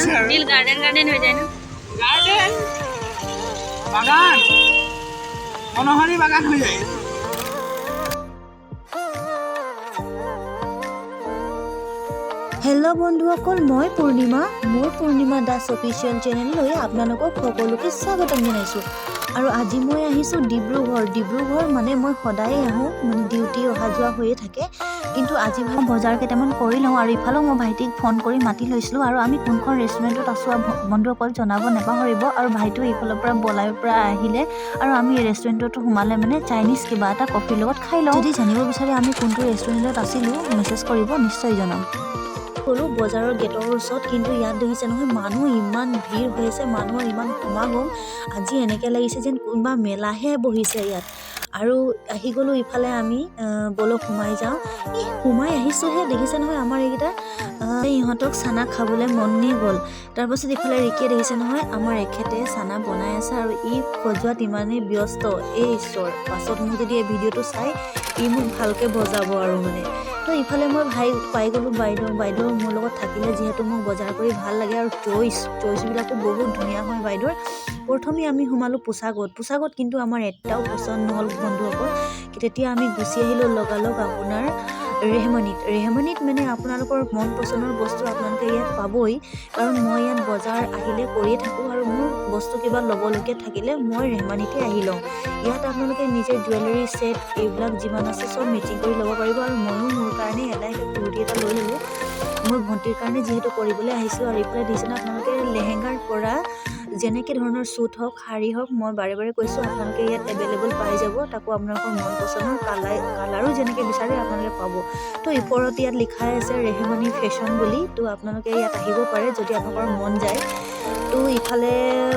না নীল garden garden হয়ে যায় না গাৰ্ডেন বাগান মনোহাৰি বাগান হয়ে যায়। হেল্ল' বন্ধুসকল, মই পূৰ্ণিমা, মোৰ পূৰ্ণিমা দাস অফিচিয়েল চেনেললৈ আপোনালোকক সকলোকে স্বাগতম জনাইছোঁ। আৰু আজি মই আহিছোঁ ডিব্ৰুগড় মানে মই সদায় আহোঁ, মানে ডিউটি অহা যোৱা হৈয়ে থাকে, কিন্তু আজি মই বজাৰ কেইটামান কৰি লওঁ। আৰু ইফালেও মই ভাইটিক ফোন কৰি মাতি লৈছিলোঁ। আৰু আমি কোনখন ৰেষ্টুৰেণ্টত আছোঁ বন্ধুসকল জনাব নাপাহৰিব। আৰু ভাইটিও ইফালৰ পৰা বলাইৰ পৰা আহিলে আৰু আমি এই ৰেষ্টুৰেণ্টত সোমালে মানে চাইনিজ কিবা এটা কফিৰ লগত খাই লওঁ। যদি জানিব বিচাৰে আমি কোনটো ৰেষ্টুৰেণ্টত আছিলোঁ মেছেজ কৰিব, নিশ্চয় জনাম। গ'লো বজাৰৰ গেটৰ ওচৰত, কিন্তু ইয়াত দেখিছে নহয় মানুহ ইমান ভিৰ হৈ আছে, মানুহৰ ইমান সমাগম। আজি এনেকৈ লাগিছে যেন কোনোবা মেলাহে বহিছে ইয়াত। আৰু আহি গ'লোঁ ইফালে আমি, বলক সোমাই যাওঁ। সোমাই আহিছোঁহে, দেখিছে নহয় আমাৰ এইকেইটা ইহঁতক চানা খাবলৈ মনেই গ'ল। তাৰপাছত ইফালে ৰিকিয়ে দেখিছে নহয় আমাৰ এখেতে চানা বনাই আছে আৰু ই সজোৱাত ইমানেই ব্যস্ত। এই ঈশ্বৰ, পাছত মোক যদি এই ভিডিঅ'টো চাই ই মোক ভালকৈ বজাব আৰু মানে। তো ইফালে মই পাই গ'লোঁ বাইদেউ মোৰ লগত থাকিলে, যিহেতু মোক বজাৰ কৰি ভাল লাগে। আৰু চইচবিলাকো বহুত ধুনীয়া হয় বাইদেউৰ। প্ৰথমে আমি সোমালোঁ পোচাকত কিন্তু আমাৰ এটাও পচন্দ নহ'ল বন্ধুসকল। তেতিয়া আমি গুচি আহিলোঁ লগালগ আপোনাৰ ৰেহমনিত মানে আপোনালোকৰ মন পচন্দৰ বস্তু আপোনালোকে ইয়াত পাবই, কাৰণ মই ইয়াত বজাৰ আহিলে কৰিয়ে থাকোঁ। আৰু মোৰ বস্তু কিবা ল'বলগীয়া থাকিলে মই ৰেহমানিতে আহি লওঁ। ইয়াত আপোনালোকে নিজে জুৱেলাৰী ছেট এইবিলাক যিমান আছে চব মেচিং কৰি ল'ব পাৰিব। আৰু ময়ো মোৰ কাৰণে এটাই কুৰ্তি এটা লৈ ল'লোঁ, মোৰ ভণ্টিৰ কাৰণে যিহেতু কৰিবলৈ আহিছোঁ। আৰু এইফালে দিছে না আপোনালোকে লেহেংগাৰ পৰা যেনেকৈ ধৰণৰ শ্বুট হওক শাৰী হওক, মই বাৰে কৈছোঁ আপোনালোকে ইয়াত এভেইলেবল পাই যাব। তাকো আপোনালোকৰ মন পচন্দৰ কালাৰো যেনেকৈ বিচাৰে আপোনালোকে পাব। তো ওপৰত ইয়াত লিখাই আছে ৰেহমানি ফেশ্বন বুলি। তো আপোনালোকে ইয়াত আহিব পাৰে যদি আপোনালোকৰ মন যায়। তো ইফালে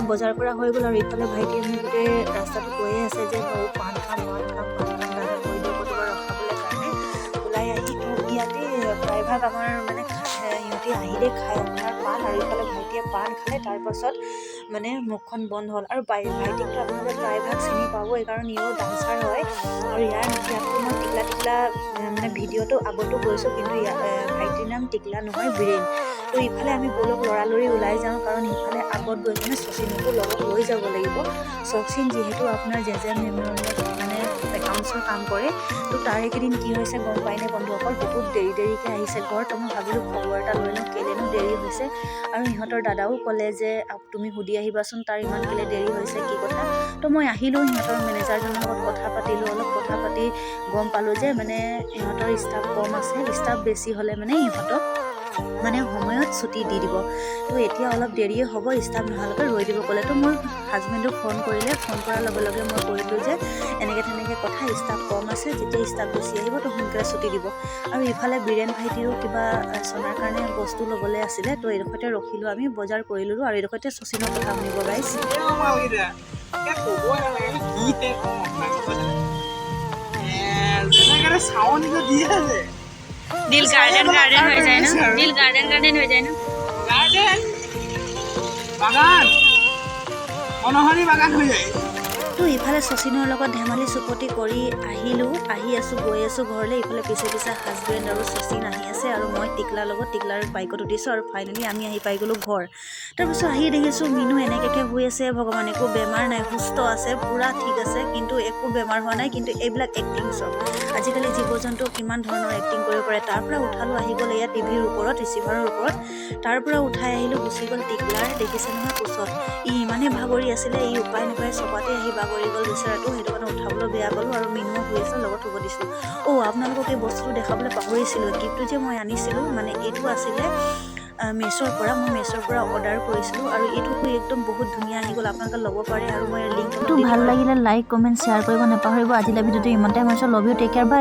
বজাৰ কৰা হৈ গ'ল। আৰু ইফালে ভাইটিয়ে মোক গোটেই ৰাস্তাটো কৈয়ে আছে যে পাণ খাম দাদা কৈ দিয়ক ক'ৰবাত ৰখাবলৈ কাৰণে। ওলাই আহি তো ইয়াতে প্ৰায়ভাগ আমাৰ মানে সিহঁতে আহিলে খাই আপোনাৰ পাণ। আৰু ইফালে ভাইটিয়ে পাণ খালে, তাৰপাছত মানে মুখখন বন্ধ হ'ল। আৰু ভাইটিকটো আপোনালোকে প্ৰায়ভাগ চিনি পাবই, কাৰণ ইও ডান্সাৰ হয়। আৰু ইয়াততো মই টিকলা মানে ভিডিঅ'টো আগতো গৈছোঁ, কিন্তু ভাইটিৰ নাম টিকলা নহয়, বীৰেন। তো ইফালে আমি বলক লৰালৰি ওলাই যাওঁ, কাৰণ ইফালে আগত গৈ কিনে শচীনকো লগত লৈ যাব লাগিব। শচীন যিহেতু আপোনাৰ জেজে মেমৰিয়েলত মানে একাউণ্টছৰ কাম কৰে। তো তাৰ এইকেইদিন কি হৈছে গম পাইনে বন্ধুসকল, বহুত দেৰিকৈ আহিছে ঘৰ। তো মই ভাবিলোঁ খবৰ এটা লৈ লওঁ কেলেনো দেৰি হৈছে। আৰু ইহঁতৰ দাদাও ক'লে যে তুমি সুধি আহিবাচোন তাৰ ইমান কেলে দেৰি হৈছে কি কথা। তো মই আহিলোঁ, সিহঁতৰ মেনেজাৰজনৰ লগত কথা পাতিলোঁ। অলপ কথা পাতি গম পালোঁ যে মানে ইহঁতৰ ষ্টাফ কম আছে, ষ্টাফ বেছি হ'লে মানে ইহঁতক মানে সময়ত ছুটি দি দিব। তো এতিয়া অলপ দেৰিয়ে হ'ব, ষ্টাফ নোহোৱালৈকে ৰৈ দিব ক'লে। তো মই হাজবেণ্ডক ফোন কৰিলে, ফোন কৰাৰ লগে লগে মই কৰিলোঁ যে এনেকৈ তেনেকৈ কথা, ষ্টাফ কম আছে, যেতিয়া ষ্টাফ বেছি আহিব তো সোনকালে ছুটি দিব। আৰু ইফালে বীৰেন ভাইটিৰো কিবা চনাৰ কাৰণে বস্তু ল'বলৈ আছিলে। তো এইডোখৰতে ৰখিলোঁ, আমি বজাৰ কৰি ল'লোঁ। আৰু এইডোখৰতে শচীনৰ কথা শুনিব গাইছ। নীল গার্ডেন গার্ডেন হয়ে যায় না নীল গার্ডেন গার্ডেন হয়ে যায় না গার্ডেন বাগান মনোহারি বাগান হয়ে যায়। তো ইফালে শচীনৰ লগত ধেমালি চুপতি কৰি আহি আছোঁ গৈ আছোঁ ঘৰলৈ। ইফালে পিছে হাজবেণ্ড আৰু শচীন আহি আছে, আৰু মই টিকলাৰ লগত টিকলাৰ বাইকত উঠিছোঁ। আৰু ফাইনেলি আমি আহি পাই গ'লোঁ ঘৰ। তাৰপিছত আহি দেখিছোঁ মিনু এনেকৈ শুই আছে। ভগৱান, একো বেমাৰ নাই, সুস্থ আছে, পূৰা ঠিক আছে, কিন্তু একো বেমাৰ হোৱা নাই। কিন্তু এইবিলাক এক্টিং চব আজিকালি জীৱ জন্তু কিমান ধৰণৰ এক্টিং কৰিব পাৰে। তাৰ পৰা উঠালোঁ, আহি গ'ল এয়া টিভিৰ ওপৰত, ৰিচিভাৰৰ ওপৰত। তাৰ পৰা উঠাই আহিলোঁ, গুচি গ'ল টিকলাৰ। দেখিছে নহয় কোচত ই ইমানেই ভাগৰি আছিলে, ই উপায় নাপায় চপাতে আহি বাগৰি গ'ল বিচাৰাটো। সেইটো কাৰণে উঠাবলৈ বেয়া পালোঁ। আৰু মিনুও শুই আছে, লগত শুব দিছিলোঁ। আপোনালোকক এই বস্তুটো দেখাবলৈ পাহৰিছিলোঁ। গিফ্টটো যে মই আনিছিলোঁ মানে এইটো আছিলে মেছ'ৰ পৰা। মই মেছ'ৰ পৰা অৰ্ডাৰ কৰিছিলোঁ, আৰু এইটো একদম বহুত ধুনীয়া আহি গ'ল, আপোনালোকে ল'ব পাৰে। আৰু মই লিংকটো ভাল লাগিলে লাইক কমেণ্ট শ্বেয়াৰ কৰিব নাপাহৰিব। আজিলৈ ভিডিঅ'টো ইমানতে। মই লভ ইউ, টেক কেয়াৰ, বাই।